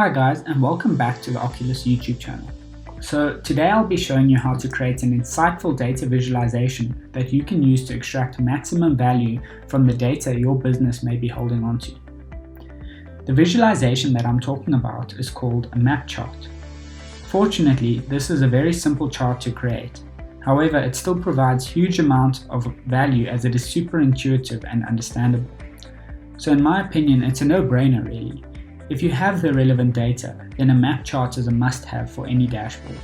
Hi guys, and welcome back to the OQLIS YouTube channel. So today I'll be showing you how to create an insightful data visualization that you can use to extract maximum value from the data your business may be holding onto. The visualization that I'm talking about is called a map chart. Fortunately, this is a very simple chart to create. However, it still provides huge amount of value as it is super intuitive and understandable. So in my opinion, it's a no-brainer really. If you have the relevant data, then a map chart is a must-have for any dashboard.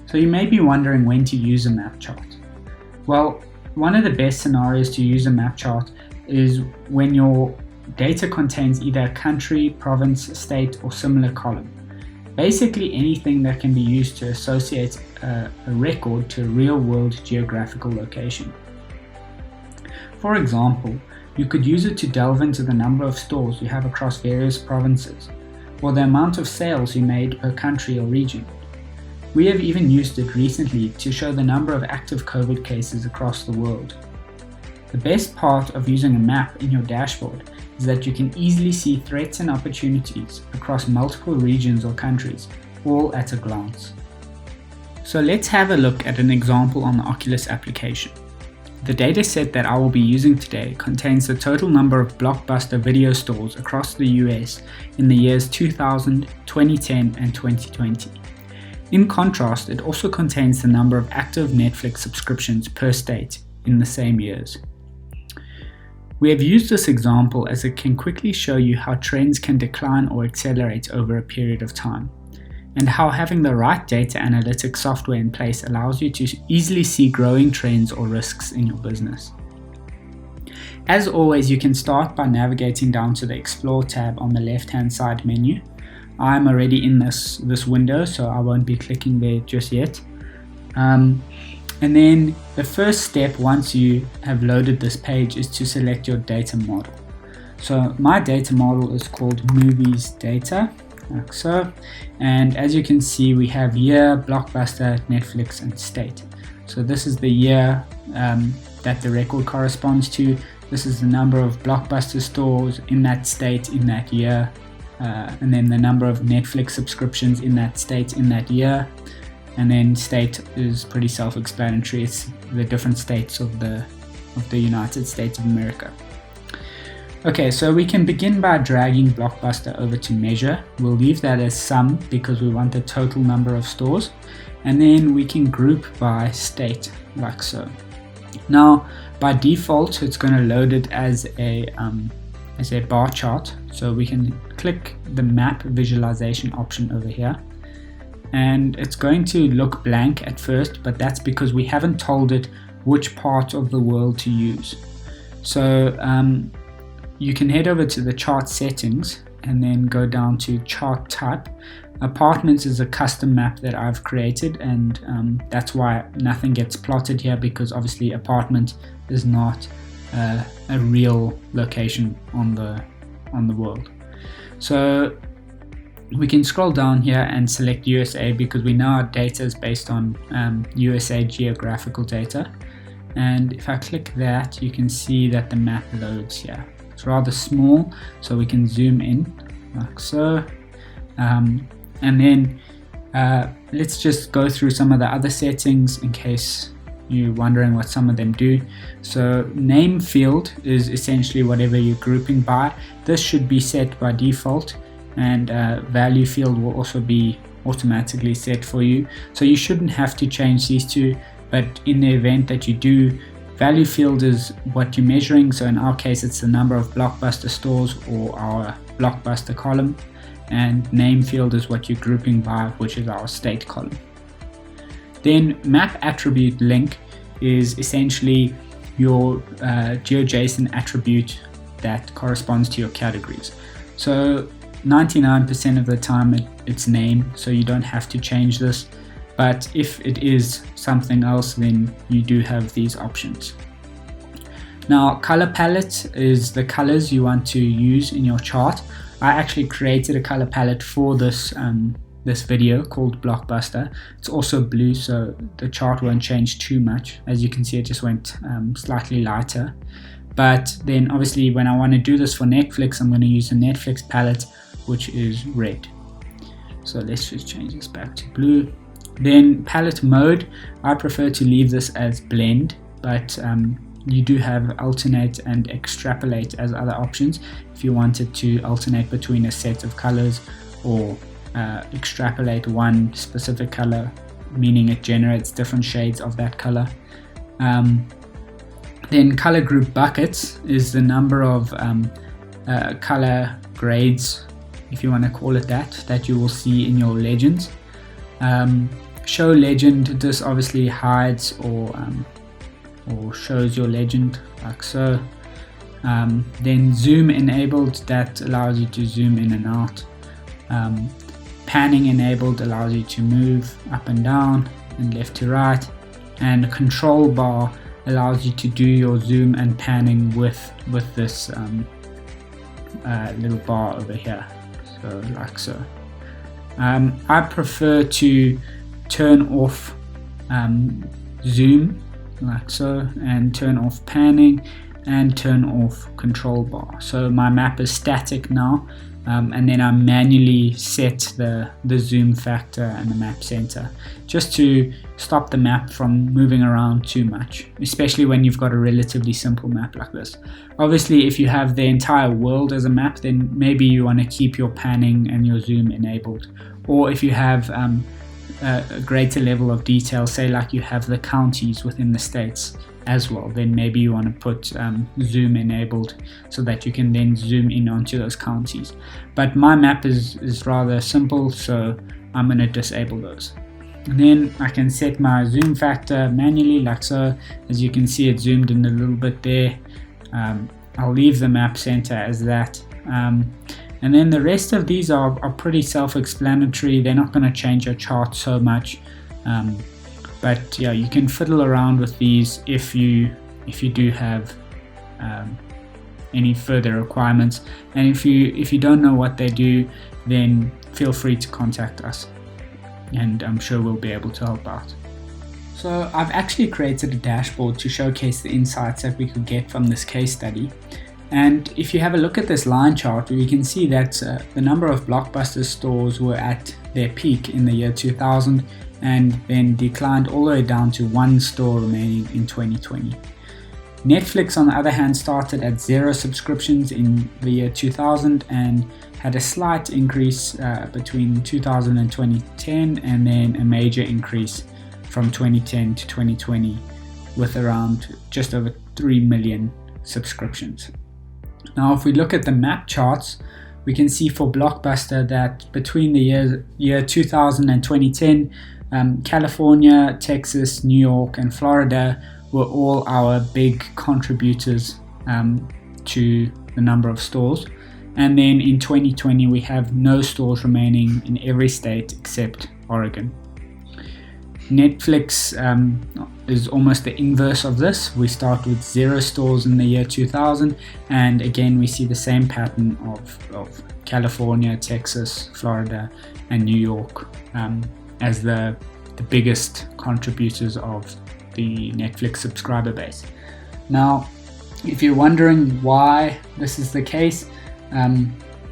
So you may be wondering when to use a map chart. Well, one of the best scenarios to use a map chart is when your data contains either a country, province, state, or similar column. Basically anything that can be used to associate a record to a real-world geographical location. For example, you could use it to delve into the number of stores you have across various provinces, or the amount of sales you made per country or region. We have even used it recently to show the number of active COVID cases across the world. The best part of using a map in your dashboard is that you can easily see threats and opportunities across multiple regions or countries, all at a glance. So let's have a look at an example on the OQLIS application. The dataset that I will be using today contains the total number of Blockbuster video stores across the US in the years 2000, 2010 and 2020. In contrast, it also contains the number of active Netflix subscriptions per state in the same years. We have used this example as it can quickly show you how trends can decline or accelerate over a period of time, and how having the right data analytics software in place allows you to easily see growing trends or risks in your business. As always, you can start by navigating down to the Explore tab on the left-hand side menu. I'm already in this window, so I won't be clicking there just yet. And then the first step once you have loaded this page is to select your data model. So my data model is called Movies Data, like so, and as you can see we have year, Blockbuster, Netflix and state. So this is the year that the record corresponds to. This is the number of Blockbuster stores in that state in that year, and then the number of Netflix subscriptions in that state in that year, and then state is pretty self-explanatory. It's the different states of the United States of America. Okay, so we can begin by dragging Blockbuster over to measure. We'll leave that as sum because we want the total number of stores, and then we can group by state like so. Now by default it's going to load it as a bar chart, so we can click the map visualization option over here, and it's going to look blank at first, but that's because we haven't told it which part of the world to use. So you can head over to the chart settings and then go down to chart type. Apartments is a custom map that I've created, and that's why nothing gets plotted here, because obviously apartment is not a real location on the world. So we can scroll down here and select USA because we know our data is based on USA geographical data, and if I click that you can see that the map loads here. It's rather small, so we can zoom in like so, and then let's just go through some of the other settings in case you're wondering what some of them do. So name field is essentially whatever you're grouping by. This should be set by default, and value field will also be automatically set for you, so you shouldn't have to change these two, but in the event that you do, value field is what you're measuring, so in our case it's the number of Blockbuster stores or our Blockbuster column, and name field is what you're grouping by, which is our state column. Then map attribute link is essentially your GeoJSON attribute that corresponds to your categories. So 99% of the time it's name, so you don't have to change this. But if it is something else, then you do have these options. Now, color palette is the colors you want to use in your chart. I actually created a color palette for this video called Blockbuster. It's also blue, so the chart won't change too much. As you can see, it just went slightly lighter. But then obviously when I want to do this for Netflix, I'm going to use the Netflix palette, which is red. So let's just change this back to blue. Then palette mode, I prefer to leave this as blend, but you do have alternate and extrapolate as other options if you wanted to alternate between a set of colors, or extrapolate one specific color, meaning it generates different shades of that color. Then color group buckets is the number of color grades, if you want to call it that you will see in your legends. Show legend, this obviously hides or shows your legend like so. Then zoom enabled, that allows you to zoom in and out. Panning enabled allows you to move up and down and left to right. And control bar allows you to do your zoom and panning with this little bar over here, so like so. I prefer to turn off zoom like so, and turn off panning, and turn off control bar. So my map is static now, and then I manually set the zoom factor and the map center, just to stop the map from moving around too much, especially when you've got a relatively simple map like this. Obviously, if you have the entire world as a map, then maybe you want to keep your panning and your zoom enabled. Or if you have a greater level of detail, say like you have the counties within the states as well, then maybe you want to put zoom enabled so that you can then zoom in onto those counties. But my map is rather simple, so I'm going to disable those. And then I can set my zoom factor manually like so. As you can see, it zoomed in a little bit there. I'll leave the map center as that. And then the rest of these are pretty self-explanatory. They're not going to change your chart so much. But yeah, you can fiddle around with these if you do have any further requirements. And if you don't know what they do, then feel free to contact us, and I'm sure we'll be able to help out. So I've actually created a dashboard to showcase the insights that we could get from this case study. And if you have a look at this line chart, we can see that the number of Blockbuster stores were at their peak in the year 2000, and then declined all the way down to 1 store remaining in 2020. Netflix, on the other hand, started at 0 subscriptions in the year 2000 and had a slight increase between 2000 and 2010, and then a major increase from 2010 to 2020 with around just over 3 million subscriptions. Now, if we look at the map charts, we can see for Blockbuster that between the year 2000 and 2010, California, Texas, New York, and Florida were all our big contributors to the number of stores. And then in 2020, we have no stores remaining in every state except Oregon. Netflix is almost the inverse of this. We start with 0 stores in the year 2000, and again we see the same pattern of California, Texas, Florida, and New York as the biggest contributors of the Netflix subscriber base. Now, if you're wondering why this is the case,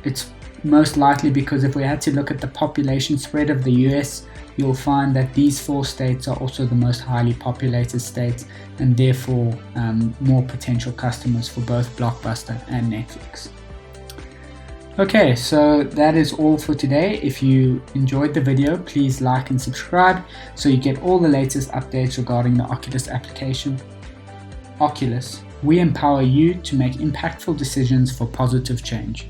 it's most likely because if we had to look at the population spread of the US, you'll find that these 4 states are also the most highly populated states, and therefore more potential customers for both Blockbuster and Netflix. Okay, so that is all for today. If you enjoyed the video, please like and subscribe so you get all the latest updates regarding the OQLIS application. OQLIS, we empower you to make impactful decisions for positive change.